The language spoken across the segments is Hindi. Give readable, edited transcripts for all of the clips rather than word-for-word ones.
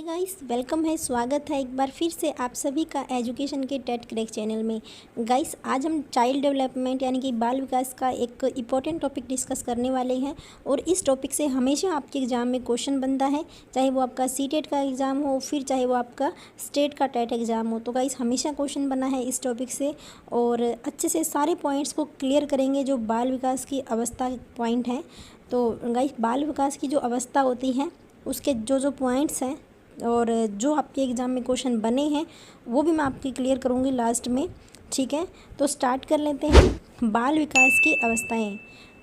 हे गाइस, वेलकम है, स्वागत है एक बार फिर से आप सभी का एजुकेशन के टेट क्रैक चैनल में। गाइस, आज हम चाइल्ड डेवलपमेंट यानी कि बाल विकास का एक इम्पॉर्टेंट टॉपिक डिस्कस करने वाले हैं। और इस टॉपिक से हमेशा आपके एग्ज़ाम में क्वेश्चन बनता है, चाहे वो आपका सीटेट का एग्ज़ाम हो, फिर चाहे वो आपका स्टेट का टेट एग्ज़ाम हो। तो गाइस, हमेशा क्वेश्चन बना है इस टॉपिक से और अच्छे से सारे पॉइंट्स को क्लियर करेंगे जो बाल विकास की अवस्था पॉइंट हैं। तो गाइस, बाल विकास की जो अवस्था होती है उसके जो पॉइंट्स हैं और जो आपके एग्ज़ाम में क्वेश्चन बने हैं वो भी मैं आपकी क्लियर करूँगी लास्ट में। ठीक है, तो स्टार्ट कर लेते हैं। बाल विकास की अवस्थाएं,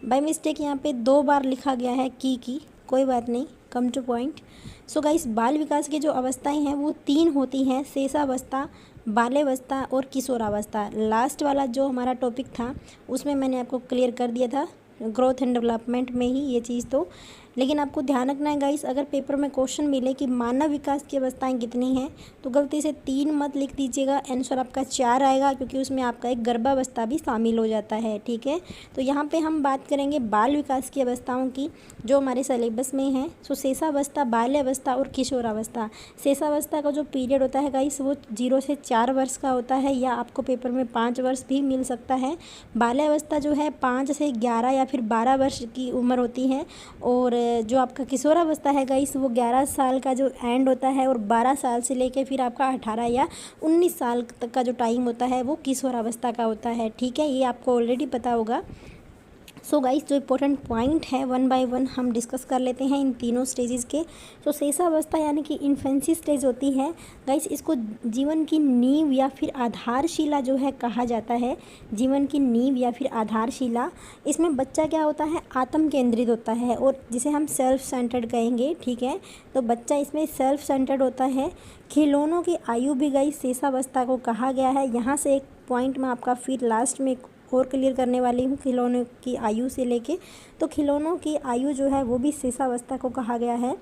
बाय मिस्टेक यहाँ पे 2 बार लिखा गया है की कोई बात नहीं, come two point. So guys, बाल विकास की जो अवस्थाएं हैं वो 3 होती हैं: शेषावस्था, बाल्यावस्था और किशोरावस्था। लास्ट वाला जो हमारा टॉपिक था उसमें मैंने आपको क्लियर कर दिया था, ग्रोथ एंड डेवलपमेंट में ही ये चीज़। तो लेकिन आपको ध्यान रखना है गाइस, अगर पेपर में क्वेश्चन मिले कि मानव विकास की अवस्थाएं कितनी हैं तो गलती से 3 मत लिख दीजिएगा, आंसर आपका 4 आएगा, क्योंकि उसमें आपका एक गर्भावस्था भी शामिल हो जाता है। ठीक है, तो यहाँ पे हम बात करेंगे बाल विकास की अवस्थाओं की जो हमारे सिलेबस में है। सो शेषावस्था, बाल्यावस्था और किशोरावस्था। शेषावस्था का जो पीरियड होता है गाइस वो 0 से 4 वर्ष का होता है, या आपको पेपर में 5 वर्ष भी मिल सकता है। बाल्यावस्था जो है 5 से 11 या फिर 12 वर्ष की उम्र होती है। और जो आपका किशोरावस्था है गाइस वो 11 साल का जो एंड होता है, और 12 साल से लेके फिर आपका 18 या 19 साल तक का जो टाइम होता है वो किशोरावस्था का होता है। ठीक है, ये आपको ऑलरेडी पता होगा। सो गाइस, जो इम्पोर्टेंट पॉइंट है 1 बाय 1 हम डिस्कस कर लेते हैं इन तीनों स्टेजेस के। तो शेषावस्था यानी कि इन्फेंसी स्टेज होती है गाइस, इसको जीवन की नींव या फिर आधारशिला जो है कहा जाता है। जीवन की नींव या फिर आधारशिला, इसमें बच्चा क्या होता है, आत्म केंद्रित होता है और जिसे हम सेल्फ सेंटर्ड कहेंगे। ठीक है, तो बच्चा इसमें सेल्फ सेंटर्ड होता है। खिलौनों की आयु भी गाइस शेषावस्था को कहा गया है। यहाँ से एक पॉइंट मैं आपका फिर लास्ट में और क्लियर करने वाली हूँ खिलौनों की आयु से लेके। तो खिलौनों की आयु जो है वो भी शेषावस्था को कहा गया है।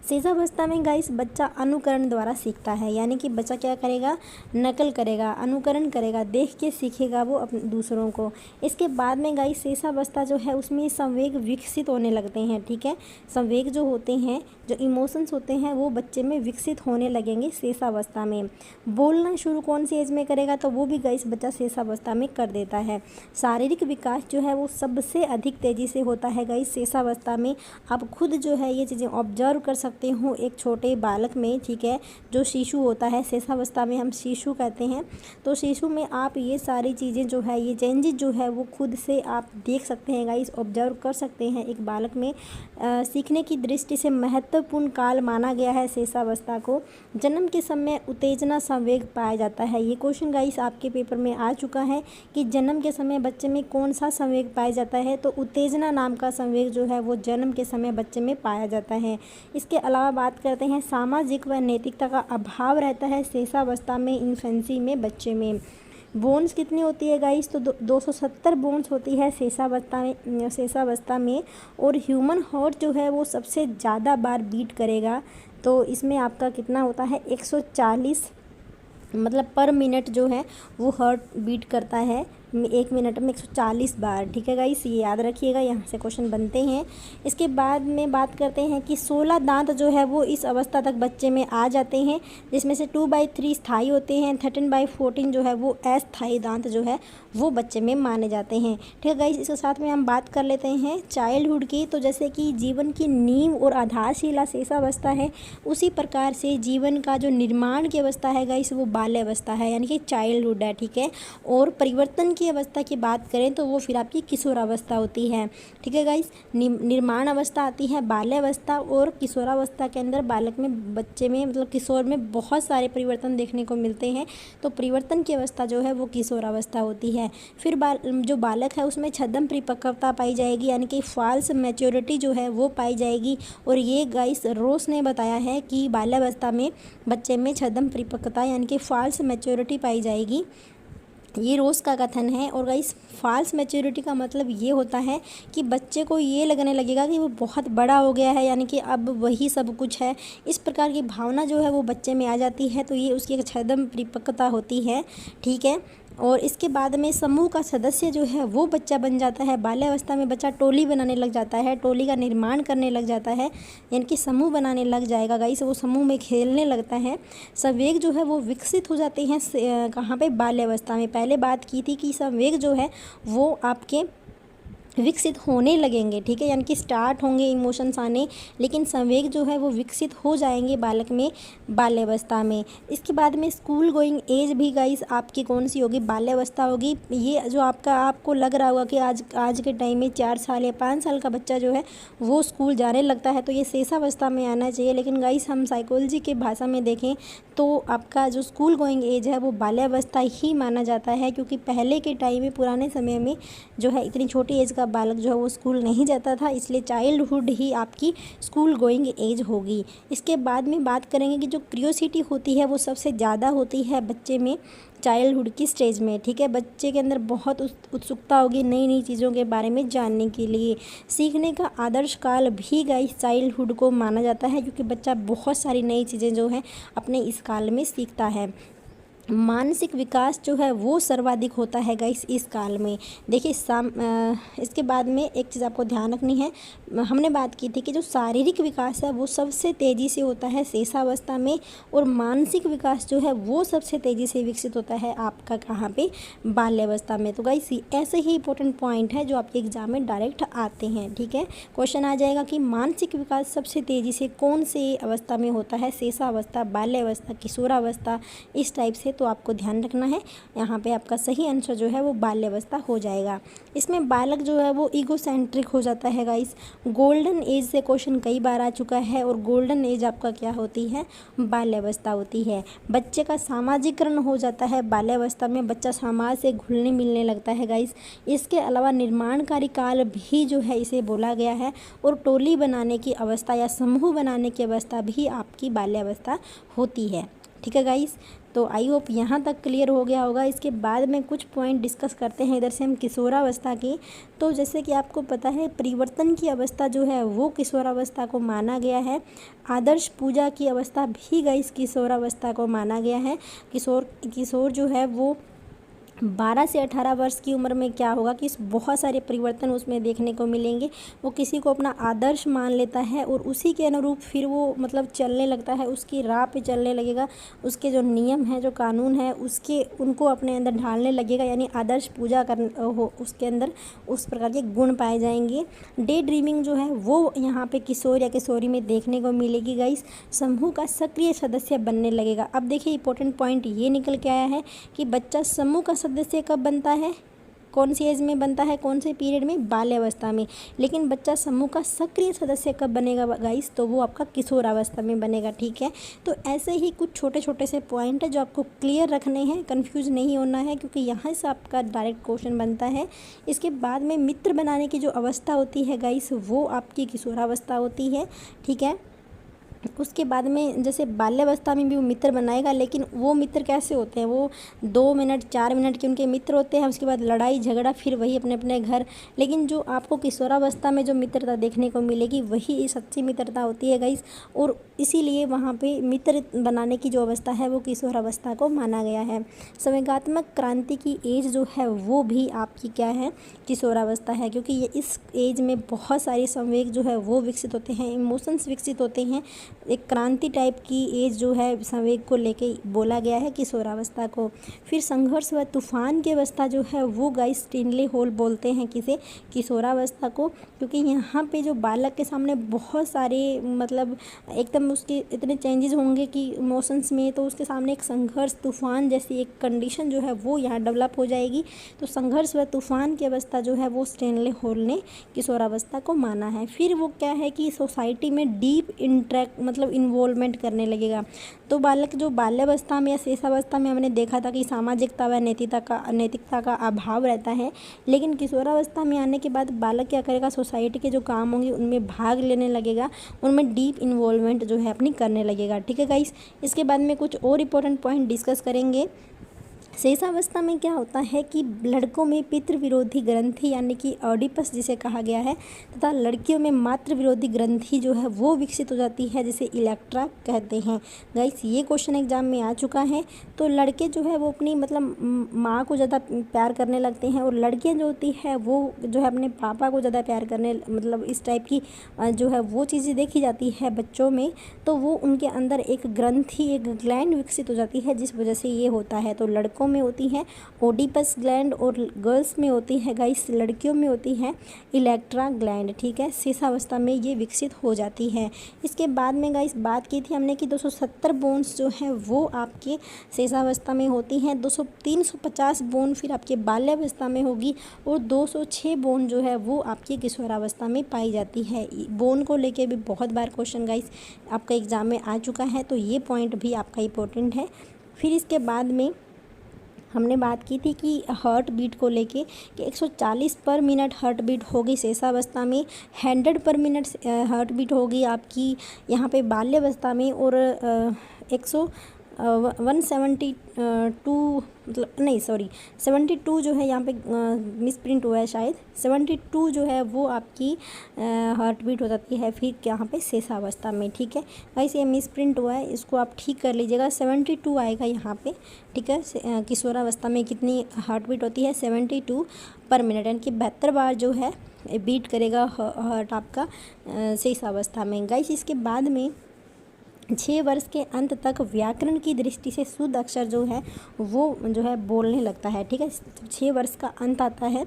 शेषावस्था में गाइस बच्चा अनुकरण द्वारा सीखता है, यानी कि बच्चा क्या करेगा, नकल करेगा, अनुकरण करेगा, देख के सीखेगा वो अपने दूसरों को। इसके बाद में गाइस शेषावस्था जो है उसमें संवेग विकसित होने लगते हैं। ठीक है, संवेग जो होते हैं, जो इमोशंस होते हैं वो बच्चे में विकसित होने लगेंगे शेषावस्था में। बोलना शुरू कौन सी एज में करेगा, तो वो भी गाइस बच्चा शेषावस्था में कर देता है। शारीरिक विकास जो है वो सबसे अधिक तेज़ी से होता है गाइस शेषावस्था में। आप खुद जो है ये चीज़ें ऑब्जर्व कर सकते हूँ एक छोटे बालक में। ठीक है, जो शिशु होता है, शेषावस्था में हम शिशु कहते हैं, तो शिशु में आप ये सारी चीज़ें जो है, ये चेंजेस जो है वो खुद से आप देख सकते हैं गाइस, ऑब्जर्व कर सकते हैं एक बालक में। सीखने की दृष्टि से महत्वपूर्ण काल माना गया है शेषावस्था को। जन्म के समय उत्तेजना संवेग पाया जाता है। ये क्वेश्चन गाइस आपके पेपर में आ चुका है कि जन्म के समय बच्चे में कौन सा संवेग पाया जाता है, तो उत्तेजना नाम का संवेग जो है वो जन्म के समय बच्चे में पाया जाता है। इसके अलावा बात करते हैं, सामाजिक व नैतिकता का अभाव रहता है शेषावस्था में, इन्फेंसी में, बच्चे में। बोन्स कितनी होती है गाइस, तो 270 बोन्स होती है शेषावस्था में। और ह्यूमन हार्ट जो है वो सबसे ज़्यादा बार बीट करेगा, तो इसमें आपका कितना होता है, 140 मतलब पर मिनट जो है वो हार्ट बीट करता है 1 मिनट में 140 बार। ठीक है गाइस, ये याद रखिएगा, यहाँ से क्वेश्चन बनते हैं। इसके बाद में बात करते हैं कि 16 दांत जो है वो इस अवस्था तक बच्चे में आ जाते हैं, जिसमें से 2/3 स्थायी होते हैं, 13/14 जो है वो अस्थायी दांत जो है वो बच्चे में माने जाते हैं। ठीक है गाइस, इसके साथ में हम बात कर लेते हैं चाइल्डहुड की। तो जैसे कि जीवन की नींव और आधारशिला शेषावस्था है, उसी प्रकार से जीवन का जो निर्माण की अवस्था है गाइस वो बाल्यावस्था है, यानी कि चाइल्डहुड है। ठीक है, और परिवर्तन की अवस्था की बात करें तो वो फिर आपकी किशोरावस्था होती है। ठीक है गाइस, निर्माण अवस्था आती है बाल्यावस्था, और किशोरावस्था के अंदर बालक में, बच्चे में, मतलब किशोर में बहुत सारे परिवर्तन देखने को मिलते हैं। तो परिवर्तन की अवस्था जो है वो किशोरावस्था होती है। फिर जो बालक है उसमें छद्म परिपक्वता पाई जाएगी, यानी कि फॉल्स मैच्योरिटी जो है वो पाई जाएगी। और ये गाइस रोस ने बताया है कि बाल्यावस्था में बच्चे में छद्म परिपक्वता यानी कि फॉल्स मैच्योरिटी पाई जाएगी, ये रोज़ का कथन है। और गाइस, फॉल्स मैच्योरिटी का मतलब ये होता है कि बच्चे को ये लगने लगेगा कि वो बहुत बड़ा हो गया है, यानी कि अब वही सब कुछ है, इस प्रकार की भावना जो है वो बच्चे में आ जाती है। तो ये उसकी एक छद्म परिपक्वता होती है। ठीक है, और इसके बाद में समूह का सदस्य जो है वो बच्चा बन जाता है। बाल्यावस्था में बच्चा टोली बनाने लग जाता है, टोली का निर्माण करने लग जाता है, यानी कि समूह बनाने लग जाएगा गाइस, वो समूह में खेलने लगता है। संवेग जो है वो विकसित हो जाते हैं कहाँ पे, बाल्यावस्था में। पहले बात की थी कि संवेग जो है वो आपके विकसित होने लगेंगे, ठीक है, यानी कि स्टार्ट होंगे इमोशंस आने, लेकिन संवेग जो है वो विकसित हो जाएंगे बालक में बाल्यावस्था में। इसके बाद में स्कूल गोइंग एज भी गाइस आपकी कौन सी होगी, बाल्यावस्था होगी। ये जो आपको लग रहा होगा कि आज के टाइम में 4 साल या 5 साल का बच्चा जो है वो स्कूल जाने लगता है, तो ये शेषावस्था में आना चाहिए, लेकिन गाइस हम साइकोलॉजी के भाषा में देखें तो आपका जो स्कूल गोइंग एज है वो बाल्यावस्था ही माना जाता है, क्योंकि पहले के टाइम में, पुराने समय में जो है इतनी छोटी एज का बालक जो है वो स्कूल नहीं जाता था, इसलिए चाइल्डहुड ही आपकी स्कूल गोइंग एज होगी। इसके बाद में बात करेंगे कि जो क्यूरियोसिटी होती है वो सबसे ज़्यादा होती है बच्चे में चाइल्डहुड की स्टेज में, ठीक है। बच्चे के अंदर बहुत उत्सुकता होगी नई नई चीज़ों के बारे में जानने के लिए। सीखने का आदर्श काल भी गाइस चाइल्डहुड को माना जाता है, क्योंकि बच्चा बहुत सारी नई चीज़ें जो हैं अपने इस काल में सीखता है। मानसिक विकास जो है वो सर्वाधिक होता है गाइस इस काल में। देखिए इसके बाद में एक चीज़ आपको ध्यान रखनी है, हमने बात की थी कि जो शारीरिक विकास है वो सबसे तेज़ी से होता है शेषावस्था में, और मानसिक विकास जो है वो सबसे तेज़ी से विकसित होता है आपका कहाँ पे, बाल्यावस्था में। तो गाइस ऐसे ही इंपॉर्टेंट पॉइंट है जो आपके एग्जाम में डायरेक्ट आते हैं, ठीक है। क्वेश्चन आ जाएगा कि मानसिक विकास सबसे तेज़ी से कौन से अवस्था में होता है, शेषावस्था, बाल्यावस्था, किशोरावस्था, इस टाइप से। तो आपको ध्यान रखना है, यहाँ पे आपका सही आंसर जो है वो बाल्यावस्था हो जाएगा। इसमें बालक जो है वो ईगोसेंट्रिक हो जाता है गाइस। गोल्डन एज से क्वेश्चन कई बार आ चुका है, और गोल्डन एज आपका क्या होती है, बाल्यावस्था होती है। बच्चे का सामाजिकरण हो जाता है बाल्यावस्था में, बच्चा समाज से घुलने मिलने लगता है गाइस। इसके अलावा निर्माणकारी काल भी जो है इसे बोला गया है, और टोली बनाने की अवस्था या समूह बनाने की अवस्था भी आपकी बाल्यावस्था होती है, ठीक है गाइस। तो आई होप यहाँ तक क्लियर हो गया होगा। इसके बाद में कुछ पॉइंट डिस्कस करते हैं इधर से हम किशोरावस्था की। तो जैसे कि आपको पता है परिवर्तन की अवस्था जो है वो किशोरावस्था को माना गया है। आदर्श पूजा की अवस्था भी गाइस किशोरावस्था को माना गया है। किशोर जो है वो 12 से 18 वर्ष की उम्र में क्या होगा कि बहुत सारे परिवर्तन उसमें देखने को मिलेंगे। वो किसी को अपना आदर्श मान लेता है और उसी के अनुरूप फिर वो मतलब चलने लगता है, उसकी राह पे चलने लगेगा, उसके जो नियम हैं, जो कानून है, उनको अपने अंदर ढालने लगेगा, यानी आदर्श पूजा हो उसके अंदर उस प्रकार के गुण पाए जाएंगे। डे ड्रीमिंग जो है वो यहाँ पे किशोर या किशोरी में देखने को मिलेगी गाइस। समूह का सक्रिय सदस्य बनने लगेगा। अब देखिए इंपॉर्टेंट पॉइंट ये निकल के आया है कि बच्चा समूह का सदस्य कब बनता है, कौन सी एज में बनता है, कौन से पीरियड में, बाल्यावस्था में। लेकिन बच्चा समूह का सक्रिय सदस्य कब बनेगा गाइस, तो वो आपका किशोरावस्था में बनेगा, ठीक है। तो ऐसे ही कुछ छोटे छोटे से पॉइंट है जो आपको क्लियर रखने हैं, कंफ्यूज नहीं होना है, क्योंकि यहाँ से आपका डायरेक्ट क्वेश्चन बनता है। इसके बाद में मित्र बनाने की जो अवस्था होती है गाइस वो आपकी किशोरावस्था होती है, ठीक है। उसके बाद में जैसे बाल्यावस्था में भी वो मित्र बनाएगा, लेकिन वो मित्र कैसे होते हैं, वो 2 मिनट 4 मिनट के उनके मित्र होते हैं, उसके बाद लड़ाई झगड़ा, फिर वही अपने अपने घर। लेकिन जो आपको किशोरावस्था में जो मित्रता देखने को मिलेगी वही सच्ची मित्रता होती है गाइस, और इसीलिए वहाँ पे मित्र बनाने की जो अवस्था है वो किशोरावस्था को माना गया है। संवेगात्मक क्रांति की एज जो है वो भी आपकी क्या है, किशोरावस्था है, क्योंकि ये इस एज में बहुत सारे संवेग जो है वो विकसित होते हैं, इमोशंस विकसित होते हैं। एक क्रांति टाइप की एज जो है संवेग को लेके बोला गया है किशोरावस्था को। फिर संघर्ष व तूफान की अवस्था जो है वो गाइस स्टिनले होल बोलते हैं किसे, किशोरावस्था को, क्योंकि यहाँ पे जो बालक के सामने बहुत सारे मतलब एकदम उसके इतने चेंजेस होंगे कि इमोशंस में, तो उसके सामने एक संघर्ष तूफान जैसी एक कंडीशन जो है वो यहाँ डेवलप हो जाएगी। तो संघर्ष व तूफान की अवस्था जो है वो स्टेनले होल ने किशोरावस्था को माना है। फिर वो क्या है कि सोसाइटी में डीप इंटरेक्ट मतलब इन्वॉल्वमेंट करने लगेगा। तो बालक जो बाल्यावस्था में या शेषावस्था में हमने देखा था कि सामाजिकता व नैतिकता का अभाव रहता है, लेकिन किशोरावस्था में आने के बाद बालक क्या करेगा, सोसाइटी के जो काम होंगे उनमें भाग लेने लगेगा, उनमें डीप इन्वॉल्वमेंट जो है अपनी करने लगेगा, ठीक है गाइस। इसके बाद में कुछ और इम्पोर्टेंट पॉइंट डिस्कस करेंगे। शेषावस्था में क्या होता है कि लड़कों में पितृ विरोधी ग्रंथि यानी कि ऑडिपस जिसे कहा गया है, तथा लड़कियों में मातृ विरोधी ग्रंथि जो है वो विकसित हो जाती है, जिसे इलेक्ट्रा कहते हैं। गाइस ये क्वेश्चन एग्जाम में आ चुका है। तो लड़के जो है वो अपनी मतलब माँ को ज़्यादा प्यार करने लगते हैं, और लड़कियाँ जो होती है वो जो है अपने पापा को ज़्यादा प्यार करने, मतलब इस टाइप की जो है वो चीज़ें देखी जाती है बच्चों में। तो वो उनके अंदर एक ग्रंथि, एक ग्लैंड विकसित हो जाती है, जिस वजह से ये होता है। तो लड़कों में होती है ओडिपस ग्लैंड, और गर्ल्स में होती है गाइस, लड़कियों में होती है इलेक्ट्रा ग्लैंड। ठीक है, शेषावस्था में ये विकसित हो जाती है। इसके बाद में गाइस बात की थी हमने कि 270 बोन्स जो है वो आपके शेषावस्था में होती हैं, 350 बोन फिर आपके बाल्यावस्था में होगी, और 206 बोन जो है वो आपकी किशोरावस्था में पाई जाती है। बोन को लेके भी बहुत बार क्वेश्चन गाइस आपका एग्जाम में आ चुका है, तो ये पॉइंट भी आपका इम्पोर्टेंट है। फिर इसके बाद में हमने बात की थी कि हार्ट बीट को लेके कि 140 पर मिनट हार्ट बीट होगी शेषावस्था में, 100 पर मिनट हार्ट बीट होगी आपकी यहाँ पे बाल्यावस्था में, और 172 मतलब नहीं सॉरी 72 जो है यहाँ पे मिस प्रिंट हुआ है शायद, 72 जो है वो आपकी हार्ट बीट हो जाती है फिर यहाँ पे शेषावस्था में। ठीक है गाइस, ये मिस प्रिंट हुआ है, इसको आप ठीक कर लीजिएगा, 72 आएगा यहाँ पे। ठीक है, किशोरावस्था में कितनी हार्ट बीट होती है, 72 पर मिनट, यानी कि 72 बार जो है बीट करेगा हार्ट आपका शेषावस्था में। गाइस इसके बाद में 6 वर्ष के अंत तक व्याकरण की दृष्टि से शुद्ध अक्षर जो है वो जो है बोलने लगता है। ठीक है, 6 वर्ष का अंत आता है।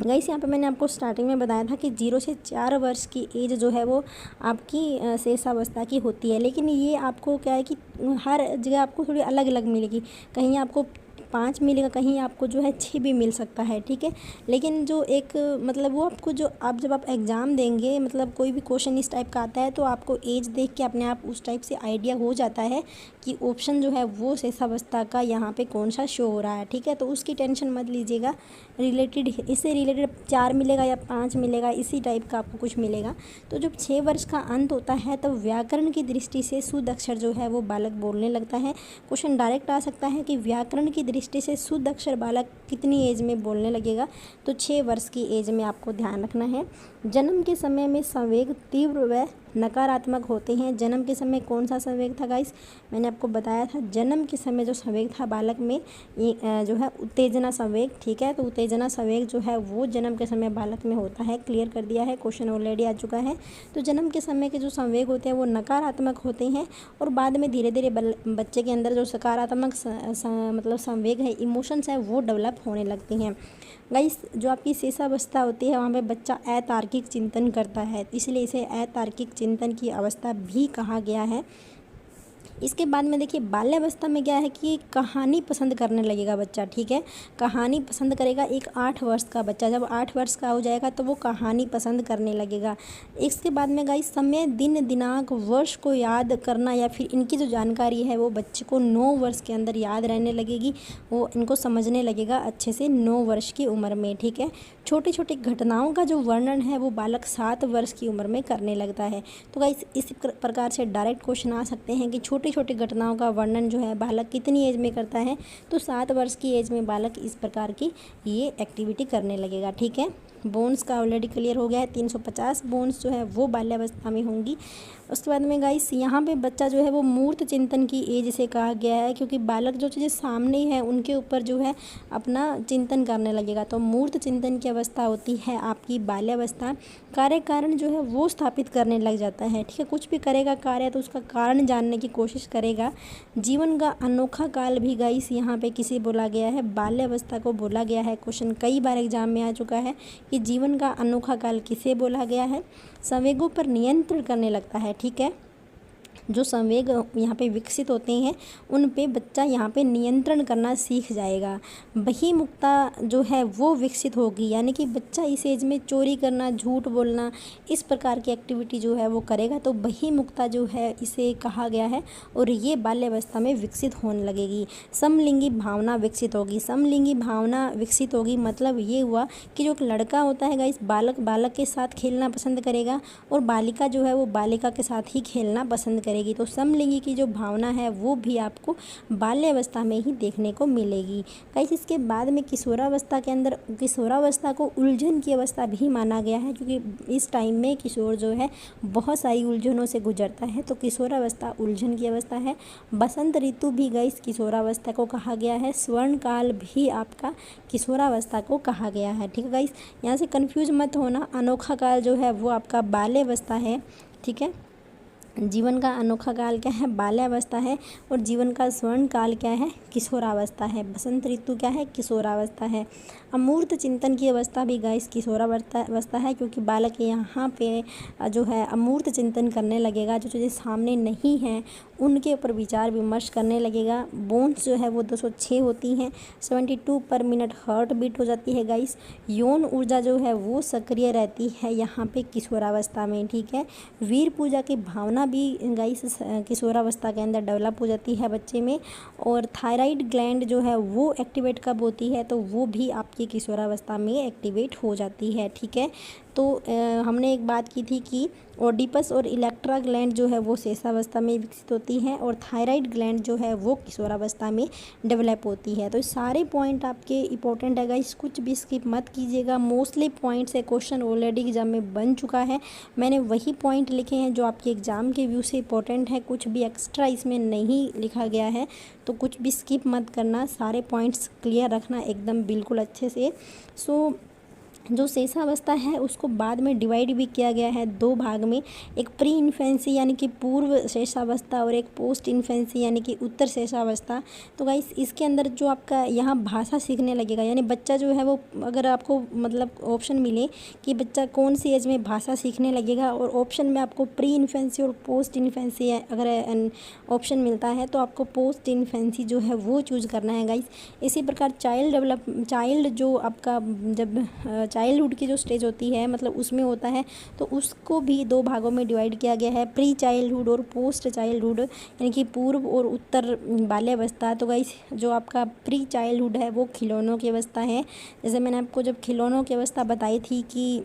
गाइस यहाँ पे मैंने आपको स्टार्टिंग में बताया था कि 0 से 4 वर्ष की एज जो है वो आपकी शेषावस्था की होती है, लेकिन ये आपको क्या है कि हर जगह आपको थोड़ी अलग अलग मिलेगी, कहीं आपको 5 मिलेगा, कहीं आपको जो है 6 भी मिल सकता है। ठीक है, लेकिन जो एक मतलब वो आपको जो आप जब आप एग्ज़ाम देंगे, मतलब कोई भी क्वेश्चन इस टाइप का आता है तो आपको एज देख के अपने आप उस टाइप से आइडिया हो जाता है कि ऑप्शन जो है वो शेषावस्था का यहाँ पे कौन सा शो हो रहा है। ठीक है, तो उसकी टेंशन मत लीजिएगा, रिलेटेड इससे रिलेटेड 4 मिलेगा या 5 मिलेगा, इसी टाइप का आपको कुछ मिलेगा। तो जब 6 वर्ष का अंत होता है तब व्याकरण की दृष्टि से शुद्ध अक्षर जो है वो बालक बोलने लगता है। क्वेश्चन डायरेक्ट आ सकता है कि व्याकरण की दृष्टि से शुद्ध अक्षर बालक कितनी एज में बोलने लगेगा, तो 6 वर्ष की एज में आपको ध्यान रखना है। जन्म के समय में संवेग तीव्र व नकारात्मक होते हैं। जन्म के समय कौन सा संवेग था गाइस, मैंने आपको बताया था, जन्म के समय जो संवेग था बालक में ये जो है उत्तेजना संवेग। ठीक है, तो उत्तेजना संवेग जो है वो जन्म के समय बालक में होता है, क्लियर कर दिया है, क्वेश्चन ऑलरेडी आ चुका है। तो जन्म के समय के जो संवेग होते हैं वो नकारात्मक होते हैं, और बाद में धीरे धीरे बच्चे के अंदर जो सकारात्मक मतलब संवेग है, इमोशंस हैं, वो डेवलप होने लगती हैं। गाइस जो आपकी शेषावस्था होती है वहाँ पे बच्चा अतार्किक चिंतन करता है, इसलिए इसे अतार्किक चिंतन की अवस्था भी कहा गया है। इसके बाद में देखिए बाल्यावस्था में क्या है कि कहानी पसंद करने लगेगा बच्चा। ठीक है, कहानी पसंद करेगा। एक 8 वर्ष का बच्चा जब 8 वर्ष का हो जाएगा तो वो कहानी पसंद करने लगेगा। इसके बाद में गाइस समय, दिन, दिनांक, वर्ष को याद करना या फिर इनकी जो जानकारी है वो बच्चे को 9 वर्ष के अंदर याद रहने लगेगी, वो इनको समझने लगेगा अच्छे से 9 वर्ष की उम्र में। ठीक है, छोटी छोटी घटनाओं का जो वर्णन है वो बालक 7 वर्ष की उम्र में करने लगता है। तो गाइस इस प्रकार से डायरेक्ट क्वेश्चन आ सकते हैं कि छोटी छोटी घटनाओं का वर्णन जो है बालक कितनी एज में करता है, तो 7 वर्ष की एज में बालक इस प्रकार की ये एक्टिविटी करने लगेगा। ठीक है, बोन्स का ऑलरेडी क्लियर हो गया है, 350 बोन्स जो है वो बाल्यावस्था में होंगी। उसके बाद में गाइस यहाँ पे बच्चा जो है वो मूर्त चिंतन की एज से कहा गया है, क्योंकि बालक जो चीज़ें सामने है उनके ऊपर जो है अपना चिंतन करने लगेगा। तो मूर्त चिंतन की अवस्था होती है आपकी बाल्यावस्था। कार्य कारण जो है वो स्थापित करने लग जाता है। ठीक है, कुछ भी करेगा कार्य तो उसका कारण जानने की कोशिश करेगा। जीवन का अनोखा काल भी गाइस यहाँ पे किसे बोला गया है, बाल्यावस्था को बोला गया है। क्वेश्चन कई बार एग्जाम में आ चुका है कि जीवन का अनोखा काल किसे बोला गया है। संवेगों पर नियंत्रण करने लगता है। ठीक है, जो संवेग यहाँ पे विकसित होते हैं उन पे बच्चा यहाँ पे नियंत्रण करना सीख जाएगा। बहिमुखता जो है वो विकसित होगी, यानी कि बच्चा इस एज में चोरी करना, झूठ बोलना, इस प्रकार की एक्टिविटी जो है वो करेगा। तो बहिमुखता जो है इसे कहा गया है, और ये बाल्यावस्था में विकसित होने लगेगी। समलिंगी भावना विकसित होगी। समलिंगी भावना विकसित होगी मतलब ये हुआ कि जो एक लड़का होता है गाइस, बालक बालक के साथ खेलना पसंद करेगा, और बालिका जो है वो बालिका के साथ ही खेलना पसंद करेगी। करेगी। तो समलिंगी की जो भावना है वो भी आपको बाल्यावस्था में ही देखने को मिलेगी। गाइस इसके बाद में किशोरावस्था के अंदर किशोरावस्था को उलझन की अवस्था भी माना गया है, क्योंकि इस टाइम में किशोर जो है बहुत सारी उलझनों से गुजरता है। तो किशोरावस्था उलझन की अवस्था है। बसंत ऋतु भी गाइस किशोरावस्था को कहा गया है। स्वर्ण काल भी आपका किशोरावस्था को कहा गया है। ठीक है गाइस, यहाँ से कंफ्यूज मत होना। अनोखा काल जो है वो आपका बाल्यावस्था है। ठीक है, जीवन का अनोखा काल क्या है? बाल्यावस्था है। और जीवन का स्वर्ण काल क्या है? किशोरावस्था है। बसंत ऋतु क्या है? किशोरावस्था है। अमूर्त चिंतन की अवस्था भी गाइस किशोरावस्था है, क्योंकि बालक यहाँ पे जो है अमूर्त चिंतन करने लगेगा। जो चीज़ें सामने नहीं हैं उनके ऊपर विचार विमर्श करने लगेगा। बोन्स जो है वो 206 होती हैं। 72 पर मिनट हार्ट बीट हो जाती है गाइस। यौन ऊर्जा जो है वो सक्रिय रहती है यहाँ पे किशोरावस्था में। ठीक है, वीर पूजा की भावना भी गाइस किशोरावस्था के अंदर डेवलप हो जाती है बच्चे में। और थायराइड ग्लैंड जो है वो एक्टिवेट कब होती है? तो वो भी आपकी किशोरावस्था में एक्टिवेट हो जाती है। ठीक है, तो हमने एक बात की थी कि ओडिपस और इलेक्ट्रा ग्लैंड जो है वो शेषावस्था में विकसित होती हैं, और थायराइड ग्लैंड जो है वो किशोरावस्था में डेवलप होती है। तो सारे पॉइंट आपके इंपॉर्टेंट है गाइस, कुछ भी स्किप मत कीजिएगा। मोस्टली पॉइंट से क्वेश्चन ऑलरेडी एग्जाम में बन चुका है। मैंने वही पॉइंट लिखे हैं जो आपके एग्ज़ाम के व्यू से इंपॉर्टेंट है। कुछ भी एक्स्ट्रा इसमें नहीं लिखा गया है, तो कुछ भी स्किप मत करना। सारे पॉइंट्स क्लियर रखना एकदम बिल्कुल अच्छे से। जो शेषावस्था है उसको बाद में डिवाइड भी किया गया है 2 भाग में। एक प्री इन्फेंसी यानी कि पूर्व शेषावस्था, और एक पोस्ट इन्फेंसी यानी कि उत्तर शेषावस्था। तो गाइस इसके अंदर जो आपका यहाँ भाषा सीखने लगेगा, यानी बच्चा जो है वो, अगर आपको मतलब ऑप्शन मिले कि बच्चा कौन सी एज में भाषा सीखने लगेगा, और ऑप्शन में आपको प्री इन्फेंसी और पोस्ट इन्फेंसी अगर ऑप्शन मिलता है तो आपको पोस्ट इन्फेंसी जो है वो चूज़ करना है गाइस। इसी प्रकार चाइल्ड जो आपका जब चाइल्डहुड की जो स्टेज होती है मतलब उसमें होता है, तो उसको भी 2 भागों में डिवाइड किया गया है, प्री चाइल्डहुड और पोस्ट चाइल्डहुड, यानी कि पूर्व और उत्तर बाल्यावस्था। तो गाइस जो आपका प्री चाइल्डहुड है वो खिलौनों की अवस्था है। जैसे मैंने आपको जब खिलौनों की अवस्था बताई थी कि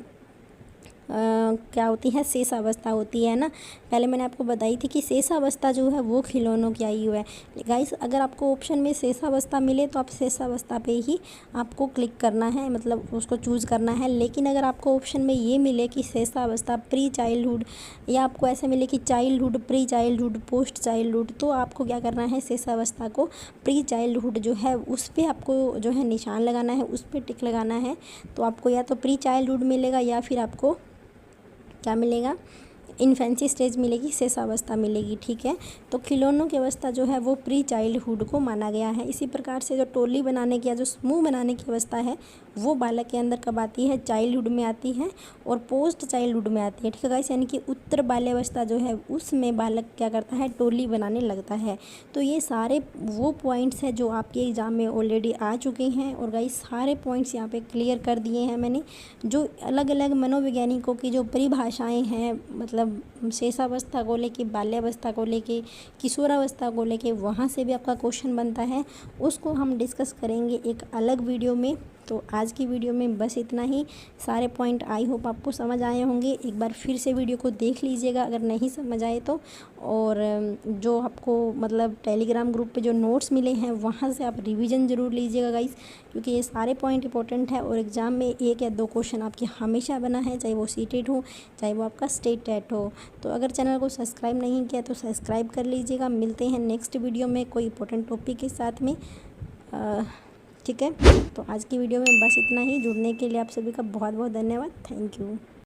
क्या होती है? शेषावस्था होती है ना। पहले मैंने आपको बताई थी कि शेषावस्था जो है वो खिलौनों की आयु है। गाइस अगर आपको ऑप्शन में शेषावस्था मिले तो आप शेषावस्था पे ही आपको क्लिक करना है, मतलब उसको चूज़ करना है। लेकिन अगर आपको ऑप्शन में ये मिले कि शेषावस्था प्री चाइल्डहुड, या आपको ऐसे मिले कि childhood, pre childhood, post childhood, तो आपको क्या करना है? शेषावस्था को प्री चाइल्डहुड जो है उस पर आपको जो है निशान लगाना है, उस पर टिक लगाना है। तो आपको या तो प्री चाइल्डहुड मिलेगा या फिर आपको क्या मिलेगा? इन्फेंसी स्टेज मिलेगी, शेषावस्था मिलेगी। ठीक है, तो खिलौनों की अवस्था जो है वो प्री चाइल्डहुड को माना गया है। इसी प्रकार से जो टोली बनाने की या जो समूह बनाने की अवस्था है वो बालक के अंदर कब आती है? चाइल्डहुड में आती है और पोस्ट चाइल्डहुड में आती है। ठीक है गाइस, यानी कि उत्तर बाल्यावस्था जो है उसमें बालक क्या करता है? टोली बनाने लगता है। तो ये सारे वो पॉइंट्स हैं जो आपके एग्ज़ाम में ऑलरेडी आ चुके हैं, और गाइस सारे पॉइंट्स यहाँ पे क्लियर कर दिए हैं मैंने। जो अलग अलग मनोवैज्ञानिकों की जो परिभाषाएँ हैं, मतलब शेषावस्था को लेके, बाल्यावस्था को लेके, किशोरावस्था को लेके, वहाँ से भी आपका क्वेश्चन बनता है, उसको हम डिस्कस करेंगे एक अलग वीडियो में। तो आज की वीडियो में बस इतना ही। सारे पॉइंट आई होप आपको समझ आए होंगे। एक बार फिर से वीडियो को देख लीजिएगा अगर नहीं समझ आए तो। और जो आपको मतलब टेलीग्राम ग्रुप पे जो नोट्स मिले हैं वहाँ से आप रिवीजन ज़रूर लीजिएगा गाइस, क्योंकि ये सारे पॉइंट इंपॉर्टेंट है। और एग्ज़ाम में 1 या 2 क्वेश्चन आपके हमेशा बना है, चाहे वो सीटेट हो चाहे वो आपका स्टेट टेट हो। तो अगर चैनल को सब्सक्राइब नहीं किया तो सब्सक्राइब कर लीजिएगा। मिलते हैं नेक्स्ट वीडियो में कोई इंपॉर्टेंट टॉपिक के साथ में। ठीक है, तो आज की वीडियो में बस इतना ही। जुड़ने के लिए आप सभी का बहुत बहुत धन्यवाद। Thank you.